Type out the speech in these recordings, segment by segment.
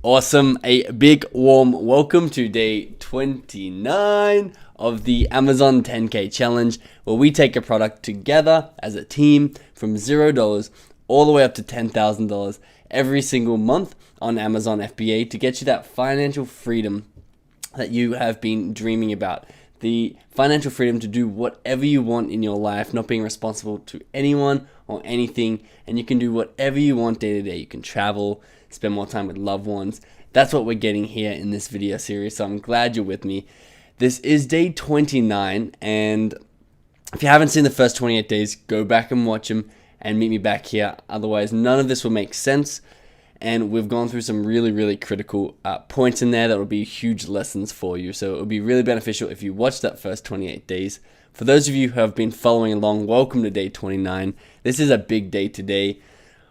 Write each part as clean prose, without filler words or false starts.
Awesome. A big warm welcome to day 29 of the Amazon 10K challenge, where we take a product together as a team from $0 all the way up to $10,000 every single month on Amazon FBA to get you that financial freedom that you have been dreaming about. The financial freedom to do whatever you want in your life, not being responsible to anyone or anything, and you can do whatever you want day to day. You can travel, spend more time with loved ones. That's what we're getting here in this video series, so I'm glad you're with me. This is day 29, and if you haven't seen the first 28 days, go back and watch them and meet me back here. Otherwise, none of this will make sense, and we've gone through some really critical points in there that will be huge lessons for you. So it will be really beneficial if you watch that first 28 days. For those of you who have been following along, welcome to day 29. This is a big day today.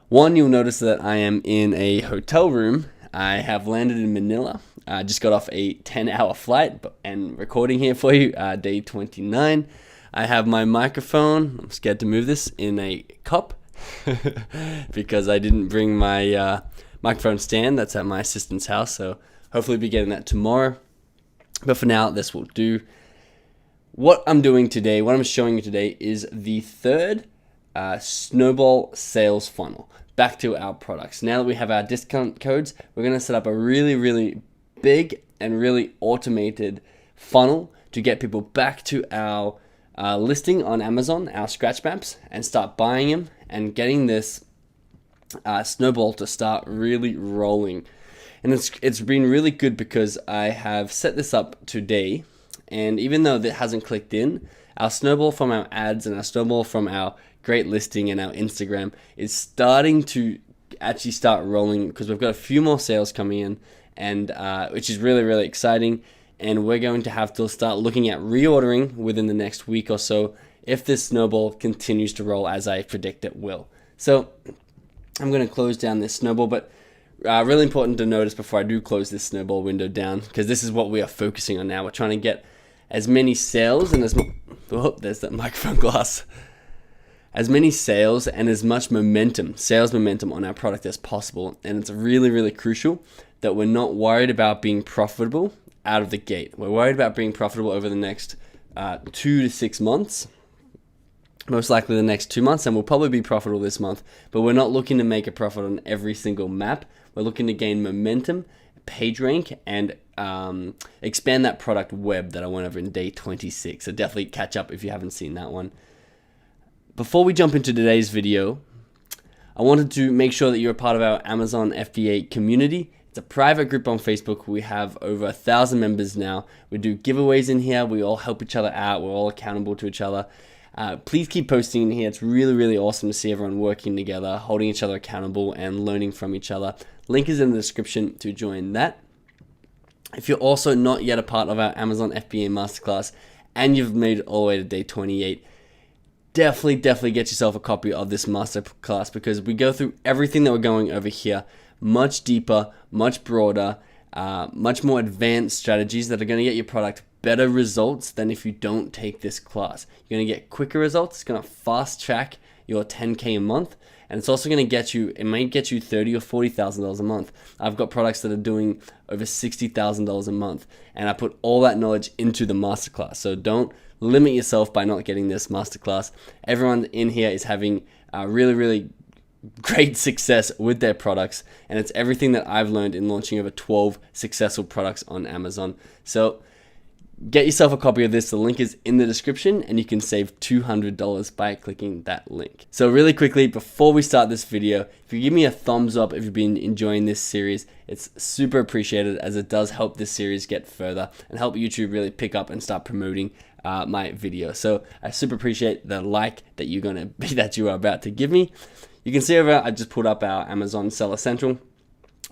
One, you'll notice that I am in a hotel room. I have landed in Manila. I just got off a 10-hour flight and recording here for you, day 29. I have my microphone. I'm scared to move this in a cup because I didn't bring my microphone stand. That's at my assistant's house, so hopefully we'll be getting that tomorrow. But for now, this will do. What I'm doing today, what I'm showing you today is the third snowball sales funnel. Back to our products. Now that we have our discount codes, we're going to set up a really big and really automated funnel to get people back to our listing on Amazon, our scratch maps, and start buying them and getting this snowball to start really rolling. And it's been really good because I have set this up today, and even though that hasn't clicked in, our snowball from our ads and our snowball from our great listing and our Instagram is starting to actually start rolling because we've got a few more sales coming in, and which is really exciting. And we're going to have to start looking at reordering within the next week or so if this snowball continues to roll as I predict it will. So I'm going to close down this snowball, but really important to notice before I do close this snowball window down, because this is what we are focusing on now. We're trying to get as many sales and there's that microphone glass. As many sales and as much sales momentum on our product as possible. And it's really crucial that we're not worried about being profitable out of the gate. We're worried about being profitable over the next 2 to 6 months. Most likely the next 2 months, and we'll probably be profitable this month. But we're not looking to make a profit on every single map. We're looking to gain momentum, page rank, and expand that product web that I went over in day 26. So definitely catch up if you haven't seen that one. Before we jump into today's video, I wanted to make sure that you're a part of our Amazon FBA community. It's a private group on Facebook. We have over 1,000 members now. We do giveaways in here. We all help each other out. We're all accountable to each other. Please keep posting in here. It's really awesome to see everyone working together, holding each other accountable, and learning from each other. Link is in the description to join that. If you're also not yet a part of our Amazon FBA Masterclass and you've made it all the way to day 28, definitely get yourself a copy of this masterclass, because we go through everything that we're going over here much deeper, much broader, much more advanced strategies that are going to get your product better results than if you don't take this class. You're going to get quicker results. It's going to fast track your 10K a month, and it's also going to get you, it might get you $30,000 or $40,000 a month. I've got products that are doing over $60,000 a month, and I put all that knowledge into the masterclass. So don't limit yourself by not getting this masterclass. Everyone in here is having really great success with their products, and it's everything that I've learned in launching over 12 successful products on Amazon. So get yourself a copy of this. The link is in the description, and you can save $200 by clicking that link. So really quickly, before we start this video, if you give me a thumbs up if you've been enjoying this series, it's super appreciated, as it does help this series get further and help YouTube really pick up and start promoting my video. So I super appreciate the like that you are about to give me. You can see over, I just put up our Amazon Seller Central.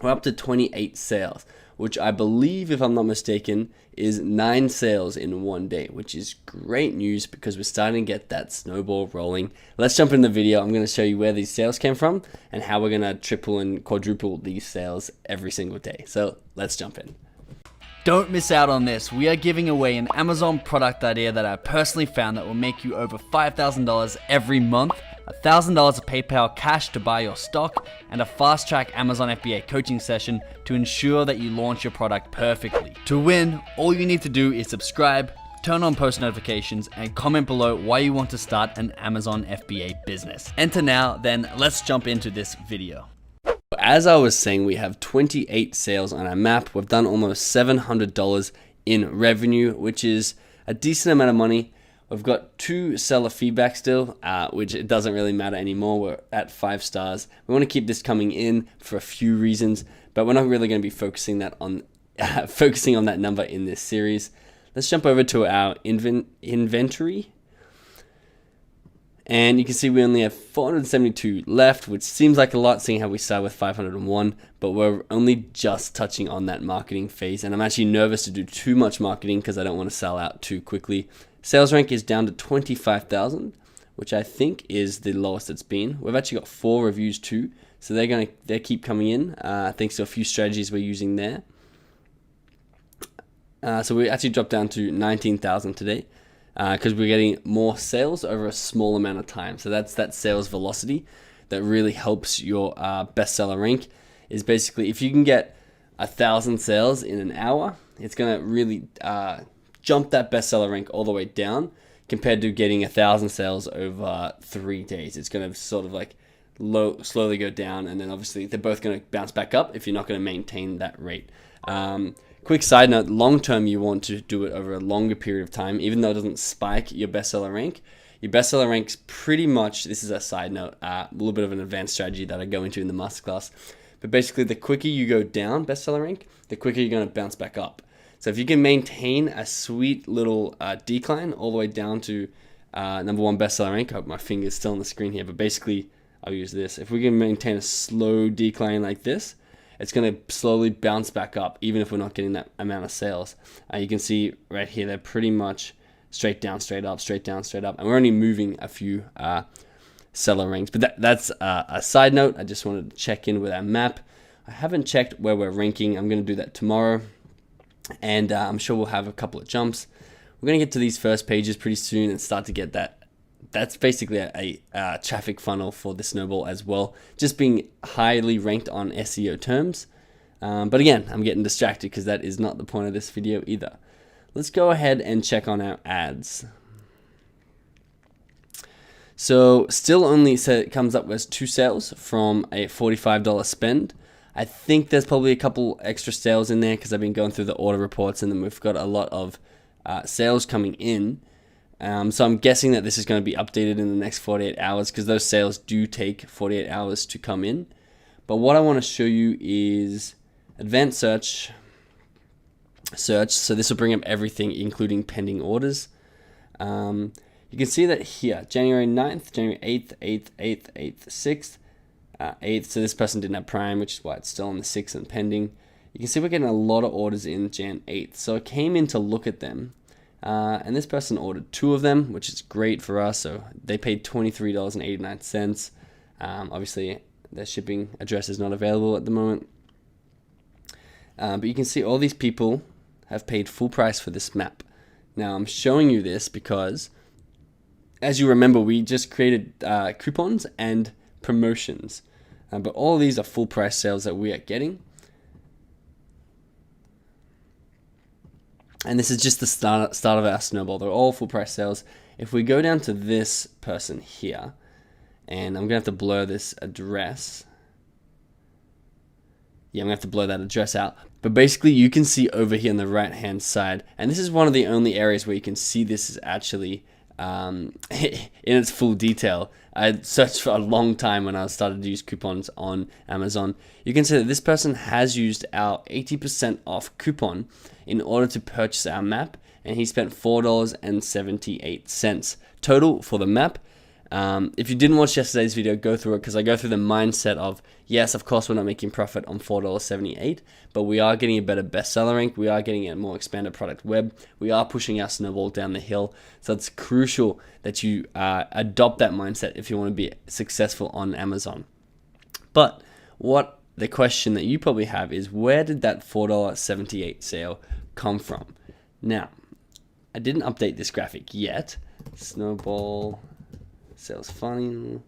We're up to 28 sales, which I believe, if I'm not mistaken, is 9 sales in one day, which is great news because we're starting to get that snowball rolling. Let's jump in the video. I'm going to show you where these sales came from and how we're going to triple and quadruple these sales every single day. So let's jump in. Don't miss out on this. We are giving away an Amazon product idea that I personally found that will make you over $5,000 every month $1,000 of PayPal cash to buy your stock, and a fast-track Amazon FBA coaching session to ensure that you launch your product perfectly. To win, all you need to do is subscribe, turn on post notifications, and comment below why you want to start an Amazon FBA business. Enter now, then let's jump into this video. As I was saying, we have 28 sales on our map. We've done almost $700 in revenue, which is a decent amount of money. We've got 2 seller feedback still, which it doesn't really matter anymore. We're at 5 stars. We want to keep this coming in for a few reasons, but we're not really going to be focusing on that number in this series. Let's jump over to our inventory. And you can see we only have 472 left, which seems like a lot seeing how we start with 501, but we're only just touching on that marketing phase. And I'm actually nervous to do too much marketing because I don't want to sell out too quickly. Sales rank is down to 25,000, which I think is the lowest it's been. We've actually got 4 reviews too, so they keep coming in thanks to a few strategies we're using there. So we actually dropped down to 19,000 today because we're getting more sales over a small amount of time. So that's that sales velocity that really helps your bestseller rank. Is basically if you can get 1,000 sales in an hour, it's gonna really jump that bestseller rank all the way down compared to getting 1,000 sales over 3 days. It's going to sort of like slowly go down, and then obviously they're both going to bounce back up if you're not going to maintain that rate. Quick side note, long term you want to do it over a longer period of time, even though it doesn't spike your bestseller rank. Your bestseller rank's pretty much, this is a side note, a little bit of an advanced strategy that I go into in the masterclass, but basically the quicker you go down bestseller rank, the quicker you're going to bounce back up. So if you can maintain a sweet little decline all the way down to number 1 bestseller rank, I hope my finger's still on the screen here, but basically I'll use this. If we can maintain a slow decline like this, it's going to slowly bounce back up, even if we're not getting that amount of sales. You can see right here, they're pretty much straight down, straight up, straight down, straight up, and we're only moving a few seller ranks. But that's a side note. I just wanted to check in with our map. I haven't checked where we're ranking. I'm going to do that tomorrow. And I'm sure we'll have a couple of jumps. We're going to get to these first pages pretty soon and start to get that. That's basically a traffic funnel for the snowball as well, just being highly ranked on SEO terms. But again, I'm getting distracted because that is not the point of this video either. Let's go ahead and check on our ads. So still only it comes up as 2 sales from a $45 spend. I think there's probably a couple extra sales in there because I've been going through the order reports, and then we've got a lot of sales coming in. So I'm guessing that this is going to be updated in the next 48 hours because those sales do take 48 hours to come in. But what I want to show you is advanced search. So this will bring up everything, including pending orders. You can see that here, January 9th, January 8th, 8th, 6th. 8th, so this person didn't have Prime, which is why it's still on the 6th and pending. You can see we're getting a lot of orders in Jan 8th, so I came in to look at them, and this person ordered 2 of them, which is great for us. So they paid $23.89. Obviously, their shipping address is not available at the moment, but you can see all these people have paid full price for this map. Now I'm showing you this because, as you remember, we just created coupons and promotions, but all of these are full price sales that we are getting, and this is just the start of our snowball. They're all full price sales. If we go down to this person here, and I'm gonna have to blur this address. Yeah, I'm gonna have to blur that address out, but basically you can see over here on the right hand side, and this is one of the only areas where you can see this is actually in its full detail. I searched for a long time when I started to use coupons on Amazon. You can see that this person has used our 80% off coupon in order to purchase our map, and he spent $4.78 total for the map. If you didn't watch yesterday's video, go through it because I go through the mindset of, yes, of course we're not making profit on $4.78, but we are getting a better bestseller rank, we are getting a more expanded product web, we are pushing our snowball down the hill. So it's crucial that you adopt that mindset if you want to be successful on Amazon. But what the question that you probably have is, where did that $4.78 sale come from? Now, I didn't update this graphic yet. Snowball sales funnel.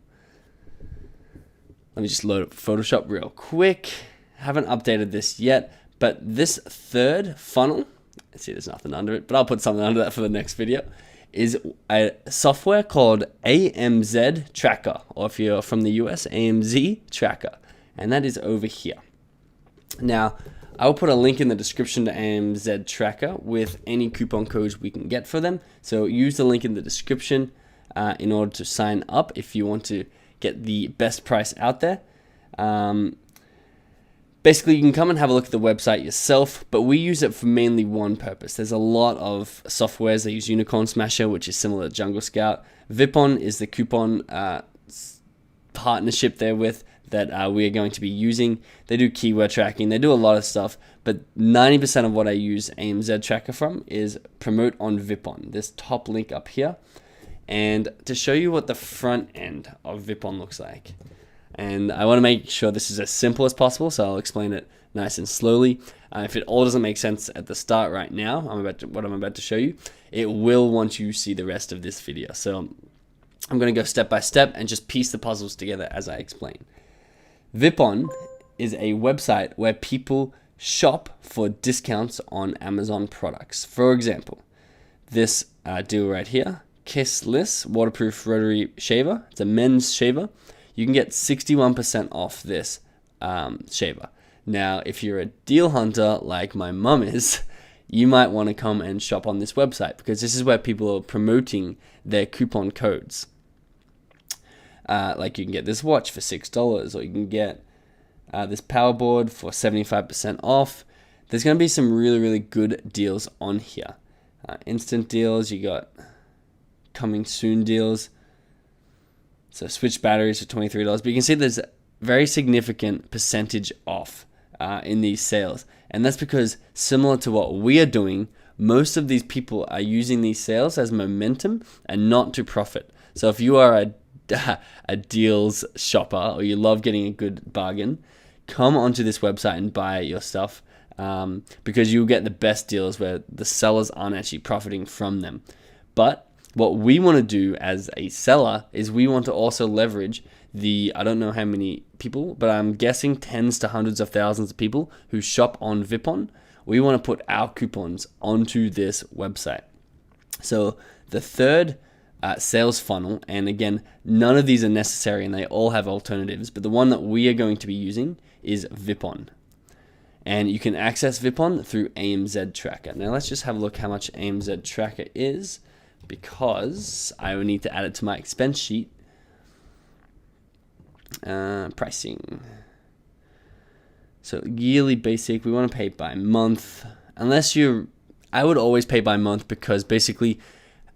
Let me just load up Photoshop real quick. Haven't updated this yet, but this third funnel, see there's nothing under it, but I'll put something under that for the next video, is a software called AMZ Tracker, or if you're from the US, AMZ Tracker, and that is over here. Now, I will put a link in the description to AMZ Tracker with any coupon codes we can get for them. So use the link in the description in order to sign up if you want to get the best price out there. Basically, you can come and have a look at the website yourself, but we use it for mainly one purpose. There's a lot of softwares that use Unicorn Smasher, which is similar to Jungle Scout. Vipon is the coupon partnership there with that we are going to be using. They do keyword tracking. They do a lot of stuff, but 90% of what I use AMZ Tracker from is promote on Vipon, this top link up here. And to show you what the front end of Vipon looks like. And I want to make sure this is as simple as possible, so I'll explain it nice and slowly. If it all doesn't make sense at the start right now, what I'm about to show you, it will once you see the rest of this video. So I'm going to go step by step and just piece the puzzles together as I explain. Vipon is a website where people shop for discounts on Amazon products. For example, this deal right here, Kissless waterproof rotary shaver. It's a men's shaver. You can get 61% off this shaver. Now, if you're a deal hunter like my mum is, you might want to come and shop on this website because this is where people are promoting their coupon codes. Like you can get this watch for $6, or you can get this power board for 75% off. There's going to be some really, really good deals on here. Instant deals, you got coming soon deals. So switch batteries for $23, but you can see there's a very significant percentage off in these sales. And that's because similar to what we are doing, most of these people are using these sales as momentum and not to profit. So if you are a deals shopper or you love getting a good bargain, come onto this website and buy your stuff because you'll get the best deals where the sellers aren't actually profiting from them. But what we want to do as a seller is we want to also leverage I don't know how many people, but I'm guessing tens to hundreds of thousands of people who shop on Vipon. We want to put our coupons onto this website. So the third sales funnel, and again, none of these are necessary and they all have alternatives, but the one that we are going to be using is Vipon. And you can access Vipon through AMZ Tracker. Now let's just have a look how much AMZ Tracker is, because I will need to add it to my expense sheet. Pricing. So yearly basic, we want to pay by month. I would always pay by month because basically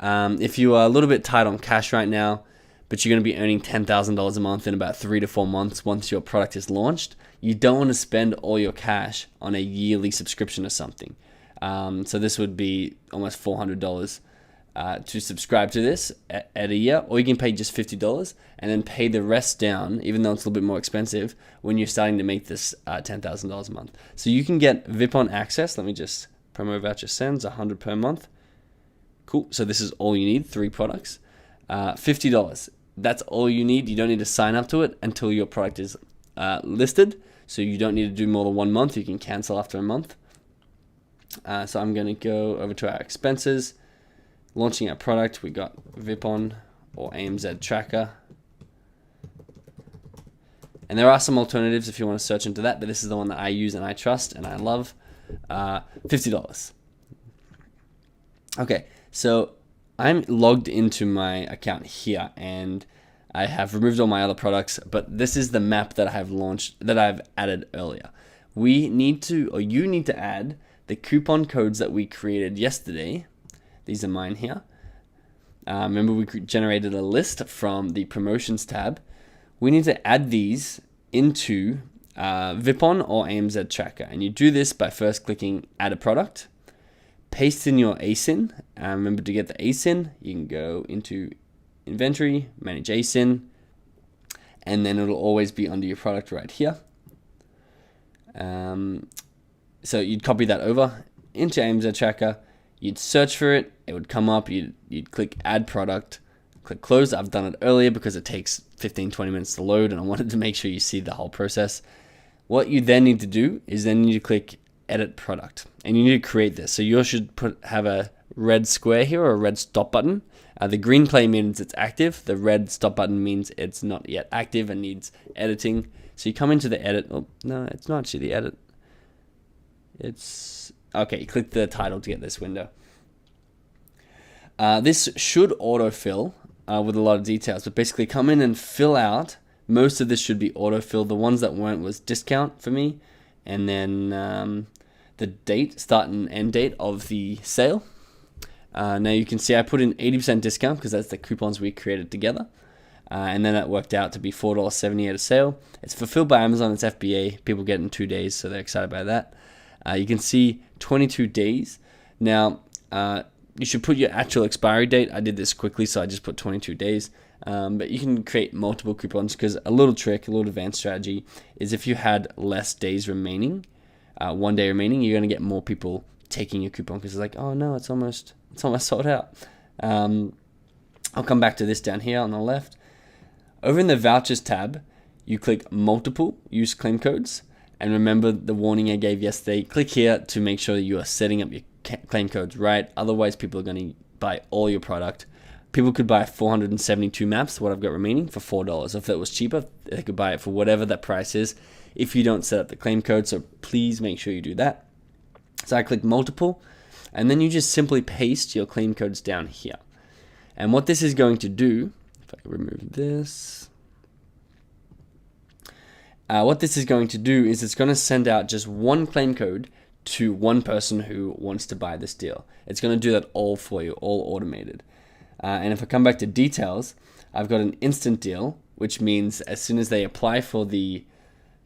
if you are a little bit tight on cash right now, but you're going to be earning $10,000 a month in about 3 to 4 months once your product is launched, you don't want to spend all your cash on a yearly subscription or something. So this would be almost $400 to subscribe to this at a year, or you can pay just $50 and then pay the rest down, even though it's a little bit more expensive, when you're starting to make this $10,000 a month. So you can get Vipon access. Let me just promo voucher sends $100 per month. Cool. So this is all you need, 3 products, $50. That's all you need. You don't need to sign up to it until your product is listed. So you don't need to do more than 1 month. You can cancel after a month. So I'm going to go over to our expenses. Launching our product, we got Vipon or AMZ Tracker. And there are some alternatives if you want to search into that, but this is the one that I use and I trust and I love. $50. Okay, so I'm logged into my account here and I have removed all my other products, but this is the map that I have launched, that I've added earlier. You need to add the coupon codes that we created yesterday. These are mine here. Remember we generated a list from the promotions tab. We need to add these into Vipon or AMZ Tracker. And you do this by first clicking add a product, paste in your ASIN. Remember to get the ASIN, you can go into inventory, manage ASIN, and then it'll always be under your product right here. So you'd copy that over into AMZ Tracker. You'd search for it, it would come up, you'd click add product, click close. I've done it earlier because it takes 15-20 minutes to load, and I wanted to make sure you see the whole process. What you then need to do is then you need to click edit product, and you need to create this. So you should have a red square here or a red stop button. The green play means it's active. The red stop button means it's not yet active and needs editing. So you come into the edit. Oh, no, it's not actually the edit. It's okay. You click the title to get this window. This should autofill with a lot of details, but basically come in and fill out. Most of this should be autofill. The ones that weren't was discount for me, and then the date, start and end date of the sale. Now you can see I put in 80% discount because that's the coupons we created together. And then that worked out to be $4.70 at a sale. It's fulfilled by Amazon. It's FBA. People get it in 2 days, so they're excited by that. You can see 22 days. Now, you should put your actual expiry date. I did this quickly, so I just put 22 days. But you can create multiple coupons because a little trick, a little advanced strategy is if you had less days remaining, 1 day remaining, you're going to get more people taking your coupon because it's like, oh no, it's almost sold out. I'll come back to this down here on the left. Over in the vouchers tab, you click multiple use claim codes. And remember the warning I gave yesterday, click here to make sure that you are setting up your claim codes right. Otherwise, people are going to buy all your product. People could buy 472 maps, what I've got remaining, for $4. If it was cheaper, they could buy it for whatever that price is if you don't set up the claim code. So please make sure you do that. So I click multiple, and then you just simply paste your claim codes down here. And what this is going to do, if I remove this, what this is going to do is it's going to send out just one claim code to one person who wants to buy this deal. It's going to do that all for you, all automated. And if I come back to details, I've got an instant deal, which means as soon as they apply for the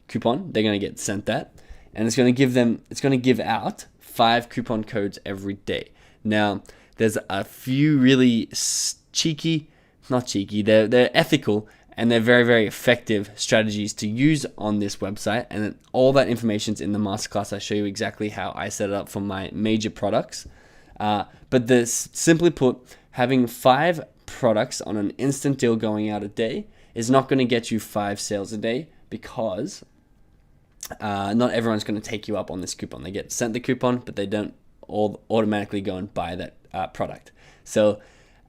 coupon, they're going to get sent that. And it's going to give out 5 coupon codes every day. Now, there's a few really they're ethical, and they're very, very effective strategies to use on this website. And all that information's in the masterclass. I show you exactly how I set it up for my major products. But simply put, having 5 products on an instant deal going out a day is not going to get you 5 sales a day because not everyone's going to take you up on this coupon. They get sent the coupon, but they don't all automatically go and buy that product. So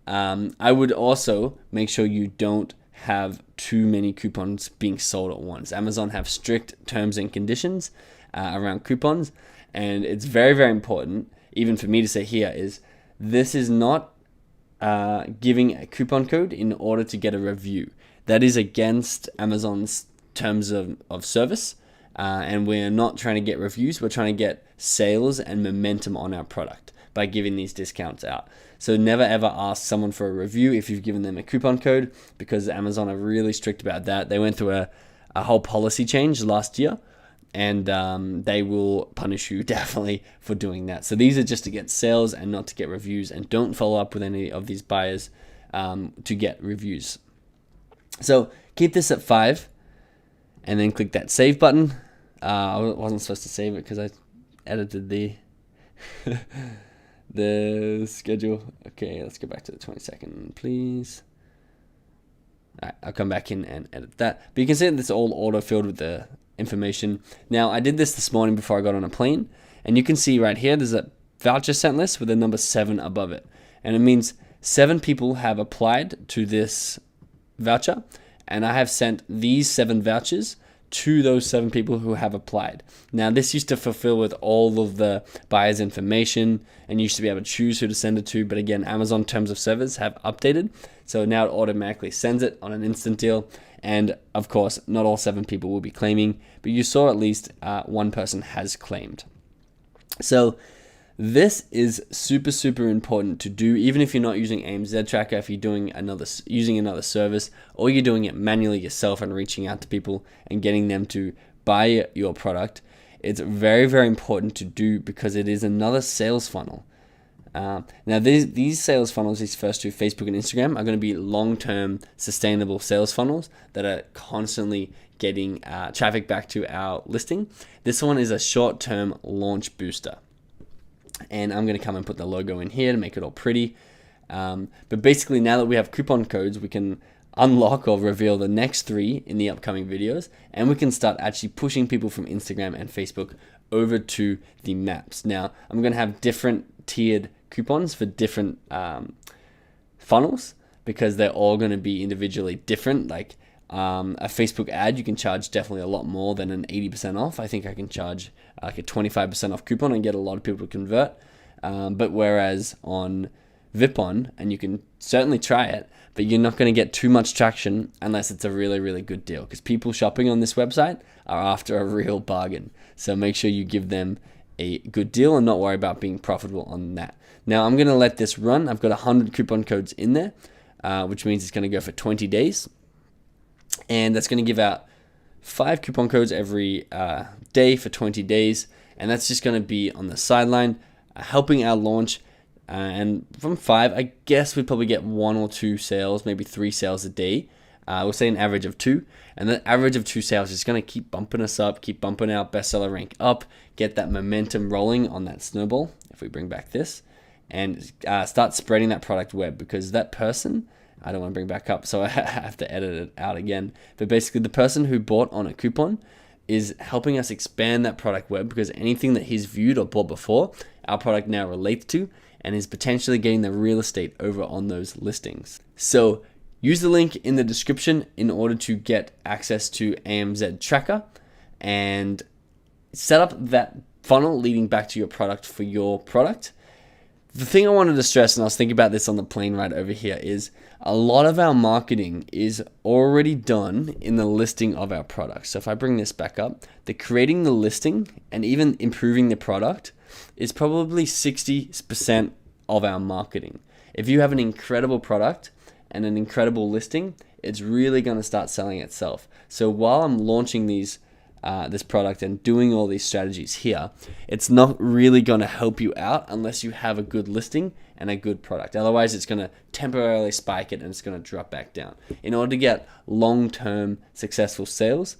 I would also make sure you don't have too many coupons being sold at once. Amazon have strict terms and conditions around coupons, and it's very, very important, even for me to say here, is this is not giving a coupon code in order to get a review. That is against Amazon's terms of service, and we're not trying to get reviews. We're trying to get sales and momentum on our product by giving these discounts out. So never ever ask someone for a review if you've given them a coupon code, because Amazon are really strict about that. They went through a whole policy change last year, and they will punish you definitely for doing that. So these are just to get sales and not to get reviews, and don't follow up with any of these buyers to get reviews. So keep this at 5 and then click that save button. I wasn't supposed to save it because I edited the the schedule. Okay, let's go back to the 22nd, please. All right, I'll come back in and edit that. But you can see that it's all auto-filled with the information. Now, I did this morning before I got on a plane, and you can see right here, there's a voucher sent list with the number 7 above it. And it means 7 people have applied to this voucher, and I have sent these 7 vouchers to those 7 people who have applied. Now, this used to fulfill with all of the buyer's information, and you used to be able to choose who to send it to. But again, Amazon terms of service have updated, so now it automatically sends it on an instant deal. And of course, not all 7 people will be claiming, but you saw at least one person has claimed. So this is super, super important to do, even if you're not using AMZ Tracker, if you're using another service, or you're doing it manually yourself and reaching out to people and getting them to buy your product. It's very, very important to do because it is another sales funnel. Now, these sales funnels, these first 2, Facebook and Instagram, are going to be long-term sustainable sales funnels that are constantly getting traffic back to our listing. This one is a short-term launch booster. And I'm going to come and put the logo in here to make it all pretty. But basically, now that we have coupon codes, we can unlock or reveal the next 3 in the upcoming videos, and we can start actually pushing people from Instagram and Facebook over to the maps. Now, I'm going to have different tiered coupons for different funnels, because they're all going to be individually different. Like a Facebook ad, you can charge definitely a lot more than an 80% off. I think I can charge like a 25% off coupon and get a lot of people to convert. But whereas on Vipon, and you can certainly try it, but you're not going to get too much traction unless it's a really, really good deal, because people shopping on this website are after a real bargain. So make sure you give them a good deal and not worry about being profitable on that. Now I'm going to let this run. I've got 100 coupon codes in there, which means it's going to go for 20 days. And that's going to give out 5 coupon codes every day for 20 days. And that's just going to be on the sideline, helping our launch. And from 5, I guess we'd probably get 1 or 2 sales, maybe 3 sales a day. We'll say an average of 2. And the average of 2 sales is going to keep bumping us up, keep bumping our bestseller rank up, get that momentum rolling on that snowball, if we bring back this, and start spreading that product web, because that person, I don't want to bring back up, so I have to edit it out again. But basically, the person who bought on a coupon is helping us expand that product web, because anything that he's viewed or bought before, our product now relates to, and is potentially getting the real estate over on those listings. So use the link in the description in order to get access to AMZ Tracker and set up that funnel leading back to your product for your product. The thing I wanted to stress, and I was thinking about this on the plane ride over here, is a lot of our marketing is already done in the listing of our product. So if I bring this back up, the creating the listing and even improving the product is probably 60% of our marketing. If you have an incredible product and an incredible listing, it's really going to start selling itself. So while I'm launching this product and doing all these strategies here, it's not really going to help you out unless you have a good listing and a good product. Otherwise, it's going to temporarily spike it and it's going to drop back down. In order to get long-term successful sales,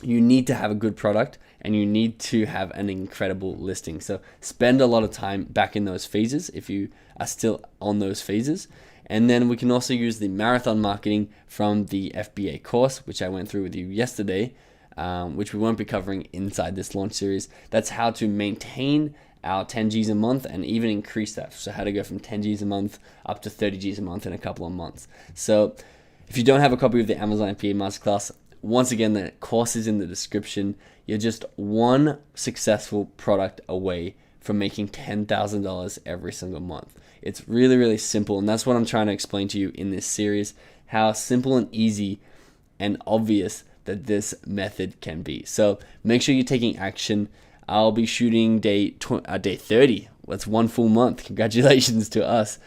you need to have a good product and you need to have an incredible listing. So spend a lot of time back in those phases if you are still on those phases. And then we can also use the marathon marketing from the FBA course, which I went through with you yesterday, which we won't be covering inside this launch series. That's how to maintain our 10 Gs a month and even increase that. So how to go from 10 Gs a month up to 30 Gs a month in a couple of months. So if you don't have a copy of the Amazon FBA Masterclass, once again, the course is in the description. You're just one successful product away from making $10,000 every single month. It's really, really simple. And that's what I'm trying to explain to you in this series, how simple and easy and obvious that this method can be. So make sure you're taking action. I'll be shooting day 30. That's 1 full month. Congratulations to us.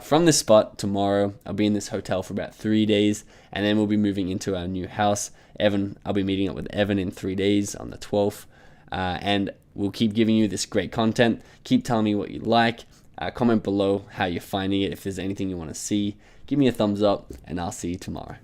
From this spot tomorrow. I'll be in this hotel for about 3 days, and then we'll be moving into our new house. I'll be meeting up with Evan in 3 days on the 12th, and we'll keep giving you this great content. Keep telling me what you like. Comment below how you're finding it. If there's anything you want to see, give me a thumbs up, and I'll see you tomorrow.